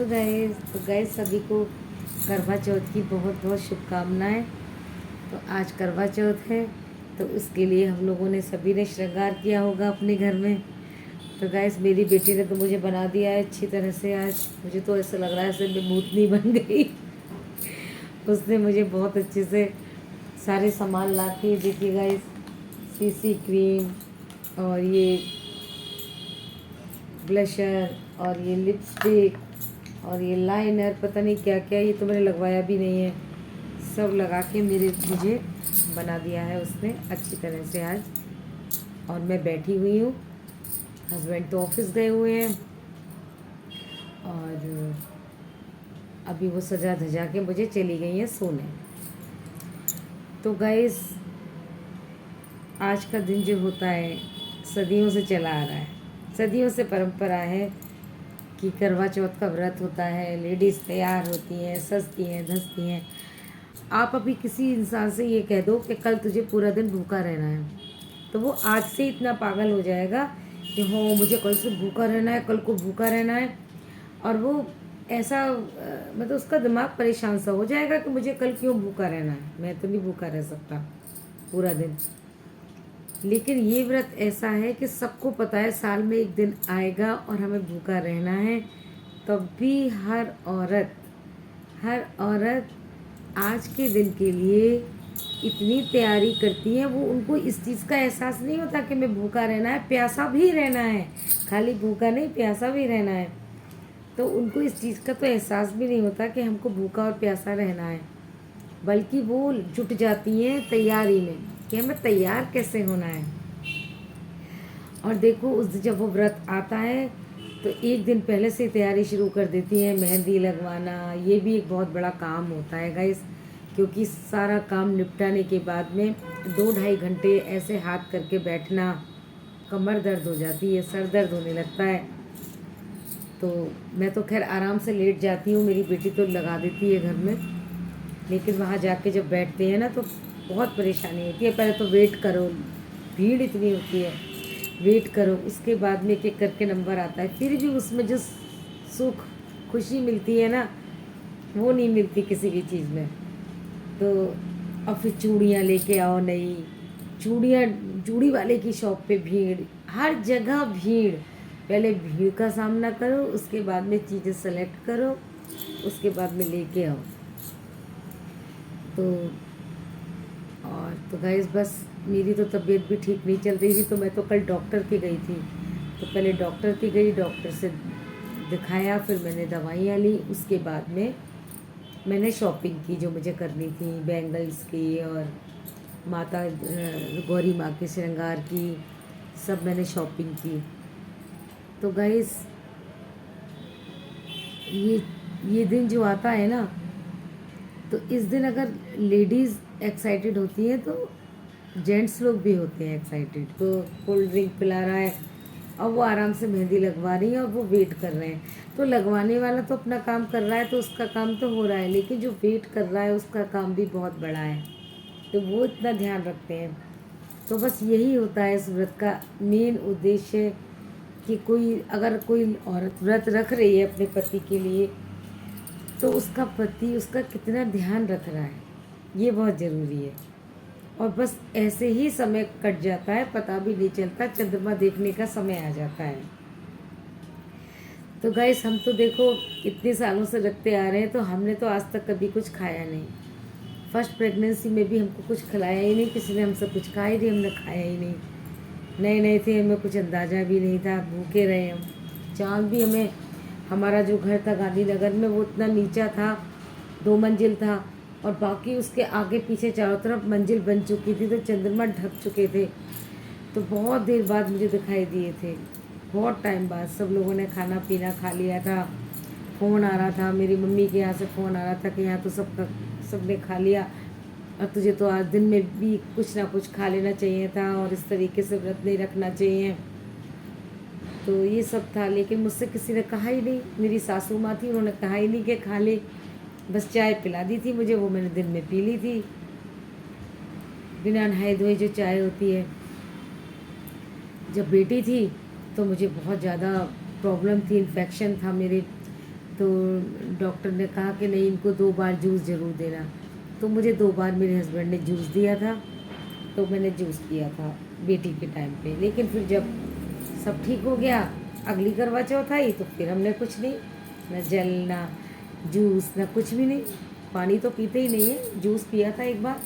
तो गाइस सभी को करवा चौथ की बहुत बहुत शुभकामनाएं। तो आज करवा चौथ है, तो उसके लिए हम लोगों ने सभी ने श्रृंगार किया होगा अपने घर में। तो गाइस मेरी बेटी ने तो मुझे बना दिया है अच्छी तरह से। आज मुझे तो ऐसा लग रहा है जैसे मैं भूतनी बन गई। उसने मुझे बहुत अच्छे से सारे सामान ला के देखिए गाइस, सीसी क्रीम और ये ब्लशर और ये लिपस्टिक और ये लाइनर, पता नहीं क्या क्या, ये तो मैंने लगवाया भी नहीं है। सब लगा के मुझे बना दिया है उसने अच्छी तरह से आज। और मैं बैठी हुई हूँ, हस्बैंड तो ऑफिस गए हुए हैं और अभी वो सजा धजा के मुझे चली गई हैं सोने। तो गाइस आज का दिन जो होता है सदियों से चला आ रहा है, सदियों से परंपरा है कि करवा चौथ का व्रत होता है। लेडीज़ तैयार होती हैं, सजती हैं, धजती हैं। आप अभी किसी इंसान से ये कह दो कि कल तुझे पूरा दिन भूखा रहना है, तो वो आज से इतना पागल हो जाएगा कि हाँ मुझे कल से भूखा रहना है, कल को भूखा रहना है। और वो ऐसा मतलब उसका दिमाग परेशान सा हो जाएगा कि मुझे कल क्यों भूखा रहना है, मैं तो नहीं भूखा रह सकता पूरा दिन। लेकिन ये व्रत ऐसा है कि सबको पता है साल में एक दिन आएगा और हमें भूखा रहना है। तब भी हर औरत आज के दिन के लिए इतनी तैयारी करती है। वो उनको इस चीज़ का एहसास नहीं होता कि मैं भूखा रहना है, प्यासा भी रहना है, खाली भूखा नहीं प्यासा भी रहना है। तो उनको इस चीज़ का तो एहसास भी नहीं होता कि हमको भूखा और प्यासा रहना है, बल्कि वो जुट जाती हैं तैयारी में कि हमें तैयार कैसे होना है। और देखो उस जब वो व्रत आता है तो एक दिन पहले से तैयारी शुरू कर देती हैं। मेहंदी लगवाना ये भी एक बहुत बड़ा काम होता है गाइस, क्योंकि सारा काम निपटाने के बाद में 2-2.5 घंटे ऐसे हाथ करके बैठना, कमर दर्द हो जाती है, सर दर्द होने लगता है। तो मैं तो खैर आराम से लेट जाती हूँ, मेरी बेटी तो लगा देती है घर में। लेकिन वहाँ जाके जब बैठते हैं ना तो बहुत परेशानी होती है। पहले तो वेट करो, भीड़ इतनी होती है, वेट करो, उसके बाद में एक एक करके नंबर आता है। फिर भी उसमें जो सुख खुशी मिलती है ना, वो नहीं मिलती किसी भी चीज़ में। तो और फिर चूड़ियाँ लेके आओ नई चूड़ियाँ, चूड़ी वाले की शॉप पे भीड़, हर जगह भीड़। पहले भीड़ का सामना करो, उसके बाद में चीज़ें सेलेक्ट करो, उसके बाद में लेके आओ। तो और तो गाइस बस मेरी तो तबीयत भी ठीक नहीं चल रही थी, तो मैं तो कल डॉक्टर के गई थी। तो पहले डॉक्टर के गई, डॉक्टर से दिखाया, फिर मैंने दवाइयाँ ली, उसके बाद में मैंने शॉपिंग की जो मुझे करनी थी, बैंगल्स की और माता गौरी माँ के श्रृंगार की, सब मैंने शॉपिंग की। तो गाइस ये ये दिन जो आता है ना, तो इस दिन अगर लेडीज़ एक्साइटेड होती हैं तो जेंट्स लोग भी होते हैं एक्साइटेड। तो कोल्ड ड्रिंक पिला रहा है और वो आराम से मेहंदी लगवा रही है और वो वेट कर रहे हैं। तो लगवाने वाला तो अपना काम कर रहा है, तो उसका काम तो हो रहा है, लेकिन जो वेट कर रहा है उसका काम भी बहुत बड़ा है, तो वो इतना ध्यान रखते हैं। तो बस यही होता है इस व्रत का मेन उद्देश्य, कि अगर कोई औरत व्रत रख रही है अपने पति के लिए, तो उसका पति उसका कितना ध्यान रख रहा है, ये बहुत ज़रूरी है। और बस ऐसे ही समय कट जाता है, पता भी नहीं चलता, चंद्रमा देखने का समय आ जाता है। तो गाइस हम तो देखो इतने सालों से रखते आ रहे हैं, तो हमने तो आज तक कभी कुछ खाया नहीं। फर्स्ट प्रेगनेंसी में भी हमको कुछ खिलाया ही नहीं, किसी ने हमसे कुछ खाया ही नहीं, हमने खाया ही नहीं। नए नए थे, हमें कुछ अंदाज़ा भी नहीं था, भूखे रहे हम। चाँद भी हमें, हमारा जो घर था गांधीनगर में वो इतना नीचा था, 2 मंजिल था, और बाकी उसके आगे पीछे चारों तरफ मंजिल बन चुकी थी, तो चंद्रमा ढक चुके थे। तो बहुत देर बाद मुझे दिखाई दिए थे, बहुत टाइम बाद। सब लोगों ने खाना पीना खा लिया था, फ़ोन आ रहा था, मेरी मम्मी के यहाँ से फ़ोन आ रहा था कि यहाँ तो सबने खा लिया और तुझे तो आज दिन में भी कुछ ना कुछ खा लेना चाहिए था और इस तरीके से व्रत नहीं रखना चाहिए। तो ये सब था, लेकिन मुझसे किसी ने कहा ही नहीं। मेरी सासू माँ थी, उन्होंने कहा ही नहीं कि खा ले, बस चाय पिला दी थी मुझे, वो मैंने दिन में पी ली थी, बिना नहाए धोए जो चाय होती है। जब बेटी थी तो मुझे बहुत ज़्यादा प्रॉब्लम थी, इन्फेक्शन था मेरे तो डॉक्टर ने कहा कि नहीं, इनको 2 बार जूस ज़रूर देना। तो मुझे 2 बार मेरे हस्बैंड ने जूस दिया था, तो मैंने जूस पिया था बेटी के टाइम पे। लेकिन फिर जब सब ठीक हो गया, अगली करवा चौथ आई, तो फिर हमने कुछ नहीं, ना जल ना जूस ना कुछ भी नहीं, पानी तो पीते ही नहीं है। जूस पिया था 1 बार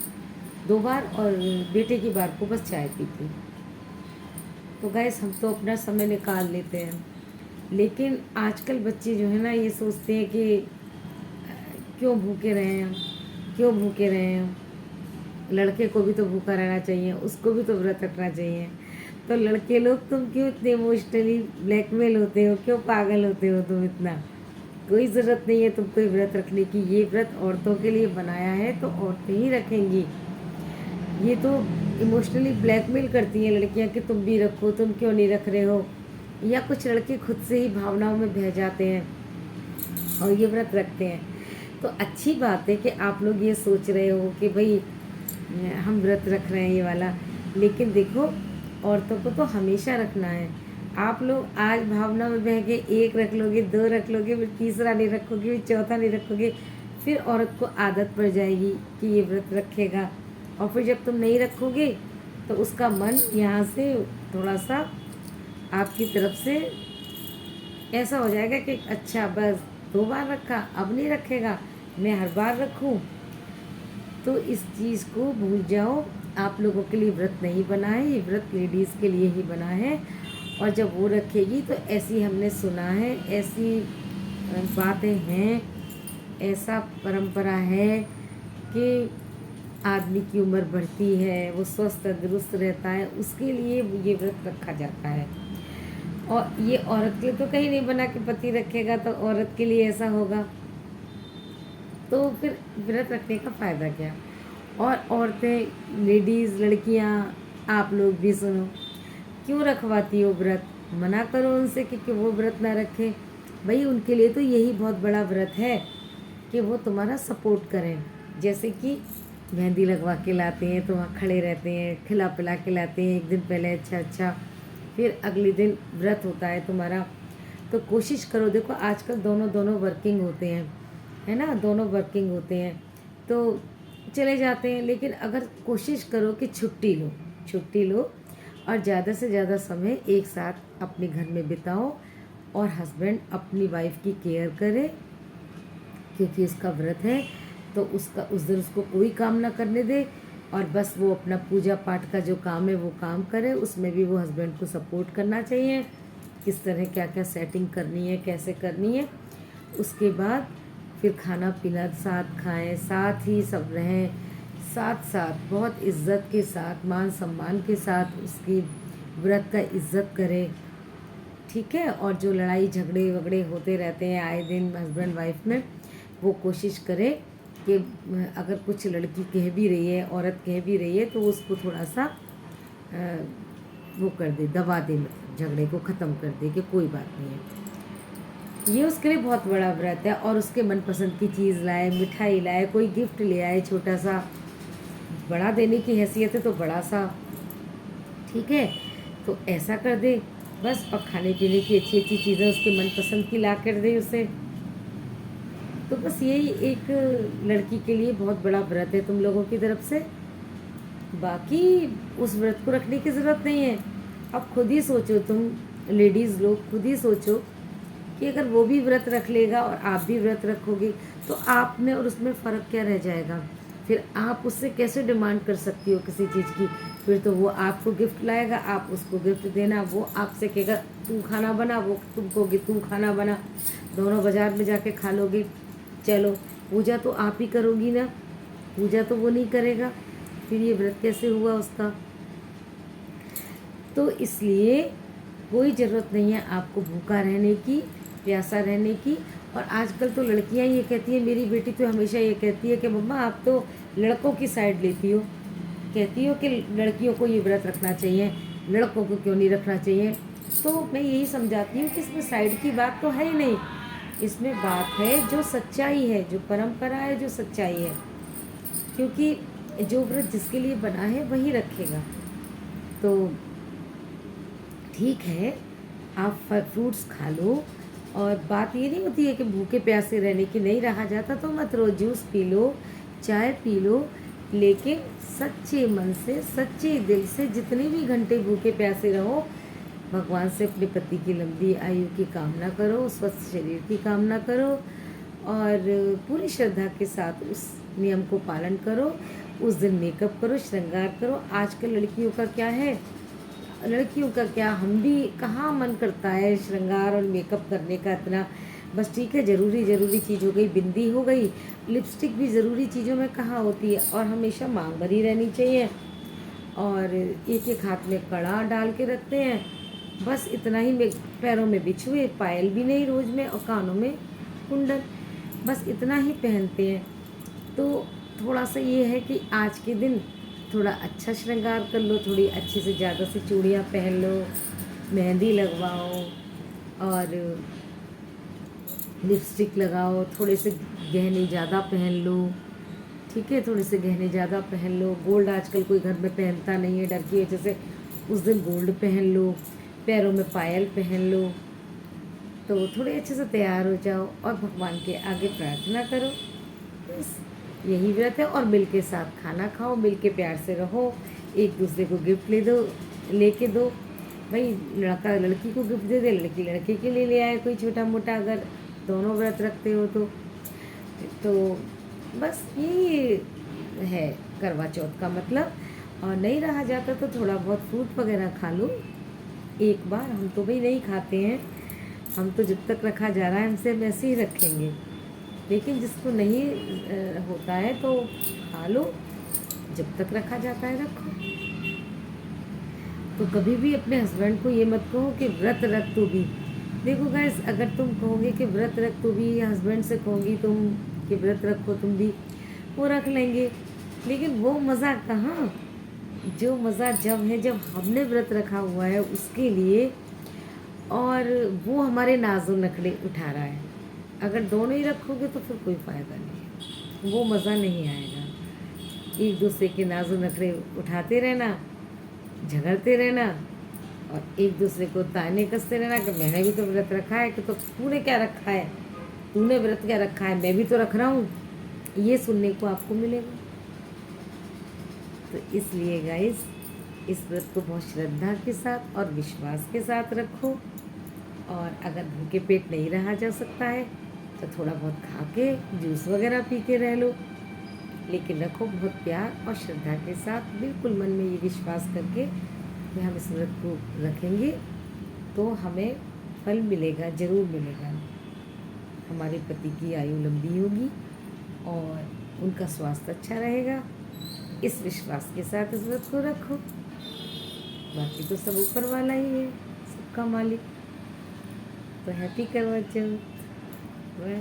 2 बार, और बेटे की बार को बस चाय पी थी। तो गैस हम तो अपना समय निकाल लेते हैं, लेकिन आजकल बच्चे जो है ना, ये सोचते हैं कि क्यों भूखे रहे हम, क्यों भूखे रहे हम। लड़के को भी तो भूखा रहना चाहिए, उसको भी तो व्रत रखना चाहिए। तो लड़के लोग, तुम क्यों इतने इमोशनली ब्लैकमेल होते हो, क्यों पागल होते हो तुम इतना? कोई ज़रूरत नहीं है तुमको ये व्रत रखने की। ये व्रत औरतों के लिए बनाया है, तो औरतें ही रखेंगी। ये तो इमोशनली ब्लैकमेल करती हैं लड़कियां कि तुम भी रखो, तुम क्यों नहीं रख रहे हो। या कुछ लड़के खुद से ही भावनाओं में बह जाते हैं और ये व्रत रखते हैं। तो अच्छी बात है कि आप लोग ये सोच रहे हो कि भाई हम व्रत रख रहे हैं ये वाला, लेकिन देखो, औरतों को तो हमेशा रखना है। आप लोग आज भावना में बह के 1 रख लोगे, 2 रख लोगे, फिर तीसरा नहीं रखोगे, फिर चौथा नहीं रखोगे, फिर औरत को आदत पड़ जाएगी कि ये व्रत रखेगा। और फिर जब तुम नहीं रखोगे तो उसका मन यहाँ से थोड़ा सा आपकी तरफ से ऐसा हो जाएगा कि अच्छा बस 2 बार रखा, अब नहीं रखेगा, मैं हर बार रखूँ। तो इस चीज़ को भूल जाओ। आप लोगों के लिए व्रत नहीं बना है, ये व्रत लेडीज़ के लिए ही बना है। और जब वो रखेगी तो ऐसी हमने सुना है, ऐसी बातें हैं, ऐसा परंपरा है कि आदमी की उम्र बढ़ती है, वो स्वस्थ तंदुरुस्त रहता है, उसके लिए ये व्रत रखा जाता है। और ये औरत के लिए तो कहीं नहीं बना कि पति रखेगा तो औरत के लिए ऐसा होगा, तो फिर व्रत रखने का फ़ायदा क्या? और औरतें, लेडीज़, लड़कियां, आप लोग भी सुनो, क्यों रखवाती हो व्रत? मना करो उनसे कि वो व्रत ना रखें। भाई उनके लिए तो यही बहुत बड़ा व्रत है कि वो तुम्हारा सपोर्ट करें। जैसे कि मेहंदी लगवा के लाते हैं तो वहाँ खड़े रहते हैं, खिला पिला के लाते हैं 1 दिन पहले, अच्छा, फिर अगले दिन व्रत होता है तुम्हारा। तो कोशिश करो, देखो आजकल दोनों वर्किंग होते हैं, है ना, दोनों वर्किंग होते हैं तो चले जाते हैं। लेकिन अगर कोशिश करो कि छुट्टी लो और ज़्यादा से ज़्यादा समय एक साथ अपने घर में बिताओ, और हस्बैंड अपनी वाइफ की केयर करे, क्योंकि उसका व्रत है तो उसका उस दिन उसको कोई काम ना करने दे, और बस वो अपना पूजा पाठ का जो काम है वो काम करे। उसमें भी वो हस्बैंड को सपोर्ट करना चाहिए, किस तरह क्या क्या सेटिंग करनी है, कैसे करनी है। उसके बाद फिर खाना पीना साथ खाएं, साथ ही सब रहें, साथ साथ बहुत इज्जत के साथ, मान सम्मान के साथ उसकी व्रत का इज्जत करें, ठीक है। और जो लड़ाई झगड़े वगड़े होते रहते हैं आए दिन हस्बैंड वाइफ में, वो कोशिश करें कि अगर कुछ लड़की कह भी रही है, औरत कह भी रही है, तो उसको थोड़ा सा वो कर दे, दबा दे, मतलब झगड़े को ख़त्म कर दे कि कोई बात नहीं है। ये उसके लिए बहुत बड़ा व्रत है। और उसके मनपसंद की चीज़ लाए, मिठाई लाए, कोई गिफ्ट ले आए छोटा सा, बड़ा देने की हैसियत है तो बड़ा सा, ठीक है, तो ऐसा कर दे बस। और खाने पीने की अच्छी अच्छी चीज़ें उसके मनपसंद की ला कर दे उसे। तो बस यही एक लड़की के लिए बहुत बड़ा व्रत है तुम लोगों की तरफ से। बाकी उस व्रत को रखने की ज़रूरत नहीं है। अब खुद ही सोचो, तुम लेडीज़ लोग खुद ही सोचो कि अगर वो भी व्रत रख लेगा और आप भी व्रत रखोगे तो आप में और उसमें फ़र्क क्या रह जाएगा? फिर आप उससे कैसे डिमांड कर सकती हो किसी चीज़ की? फिर तो वो आपको गिफ्ट लाएगा, आप उसको गिफ्ट देना, वो आपसे कहेगा तू खाना बना, वो तुम कहोगे तू खाना बना, दोनों बाज़ार में जाके खा लोगे। चलो, पूजा तो आप ही करोगी ना, पूजा तो वो नहीं करेगा, फिर ये व्रत कैसे हुआ उसका? तो इसलिए कोई ज़रूरत नहीं है आपको भूखा रहने की, प्यासा रहने की। और आजकल तो लड़कियां ये कहती हैं, मेरी बेटी तो हमेशा ये कहती है कि मम्मा आप तो लड़कों की साइड लेती हो, कहती हो कि लड़कियों को ये व्रत रखना चाहिए, लड़कों को क्यों नहीं रखना चाहिए। तो मैं यही समझाती हूँ कि इसमें साइड की बात तो है ही नहीं, इसमें बात है जो सच्चाई है, जो परंपरा है, जो सच्चाई है। क्योंकि जो व्रत जिसके लिए बना है वही रखेगा। तो ठीक है, आप फ्रूट्स खा लो और बात ये नहीं होती है कि भूखे प्यासे रहने की, नहीं रहा जाता तो मत रो, जूस पी लो, चाय पी लो, लेकिन सच्चे मन से सच्चे दिल से जितने भी घंटे भूखे प्यासे रहो, भगवान से अपने पति की लंबी आयु की कामना करो, स्वस्थ शरीर की कामना करो और पूरी श्रद्धा के साथ उस नियम को पालन करो। उस दिन मेकअप करो, श्रृंगार करो। आजकल लड़कियों का क्या है, लड़कियों का क्या, हम भी कहाँ मन करता है श्रृंगार और मेकअप करने का इतना। बस ठीक है, ज़रूरी चीज़ हो गई, बिंदी हो गई, लिपस्टिक भी ज़रूरी चीज़ों में कहाँ होती है, और हमेशा मांग भरी रहनी चाहिए, और एक एक हाथ में कड़ा डाल के रखते हैं, बस इतना ही। में पैरों में बिछुए, पायल भी नहीं रोज़ में, और कानों में कुंडल, बस इतना ही पहनते हैं। तो थोड़ा सा ये है कि आज के दिन थोड़ा अच्छा श्रृंगार कर लो, थोड़ी अच्छी से ज़्यादा से चूड़ियाँ पहन लो, मेहंदी लगवाओ और लिपस्टिक लगाओ, थोड़े से गहने ज़्यादा पहन लो, ठीक है, थोड़े से गहने ज़्यादा पहन लो। गोल्ड आजकल कोई घर में पहनता नहीं है, डर की वजह से, उस दिन गोल्ड पहन लो, पैरों में पायल पहन लो, तो थोड़े अच्छे से तैयार हो जाओ और भगवान के आगे प्रार्थना करो। बस यही व्रत है। और मिल के साथ खाना खाओ, मिल के प्यार से रहो, एक दूसरे को गिफ्ट लेके दो। भाई लड़का लड़की को गिफ्ट दे दे, लड़की लड़के के लिए ले आए कोई छोटा मोटा, अगर दोनों व्रत रखते हो तो बस यही है करवा चौथ का मतलब। और नहीं रहा जाता तो थोड़ा बहुत फ्रूट वगैरह खा लो एक बार। हम तो भाई नहीं खाते हैं, हम तो जब तक रखा जा रहा है हमसे हम ऐसे ही रखेंगे, लेकिन जिसको नहीं होता है तो खा लो, जब तक रखा जाता है रखो। तो कभी भी अपने हस्बैंड को ये मत कहो कि व्रत रख तू भी। देखो गाइस, अगर तुम कहोगे कि व्रत रख तू भी, या हस्बैंड से कहोगी तुम कि व्रत रखो तुम भी, वो रख लेंगे, लेकिन वो मज़ा कहाँ, जो मज़ा जब हमने व्रत रखा हुआ है उसके लिए, और वो हमारे नाज़ो नखरे उठा रहा है। अगर दोनों ही रखोगे तो फिर कोई फ़ायदा नहीं है, वो मज़ा नहीं आएगा। एक दूसरे के नाज़ो नखरे उठाते रहना, झगड़ते रहना, और एक दूसरे को ताने कसते रहना कि मैंने भी तो व्रत रखा है, कि तो तूने क्या रखा है, तूने व्रत क्या रखा है, मैं भी तो रख रहा हूँ, ये सुनने को आपको मिलेगा। तो इसलिए गाइस, इस व्रत को बहुत श्रद्धा के साथ और विश्वास के साथ रखो। और अगर भूखे पेट नहीं रहा जा सकता है तो थोड़ा बहुत खा के जूस वगैरह पी के रह लो, लेकिन रखो बहुत प्यार और श्रद्धा के साथ, बिल्कुल मन में ये विश्वास करके कि हम इस व्रत को रखेंगे तो हमें फल मिलेगा, ज़रूर मिलेगा। हमारे पति की आयु लंबी होगी और उनका स्वास्थ्य अच्छा रहेगा। इस विश्वास के साथ इस व्रत को रखो, बाकी तो सब ऊपर वाला ही है, सबका मालिक। तो हैप्पी करवा चौथ। बाय।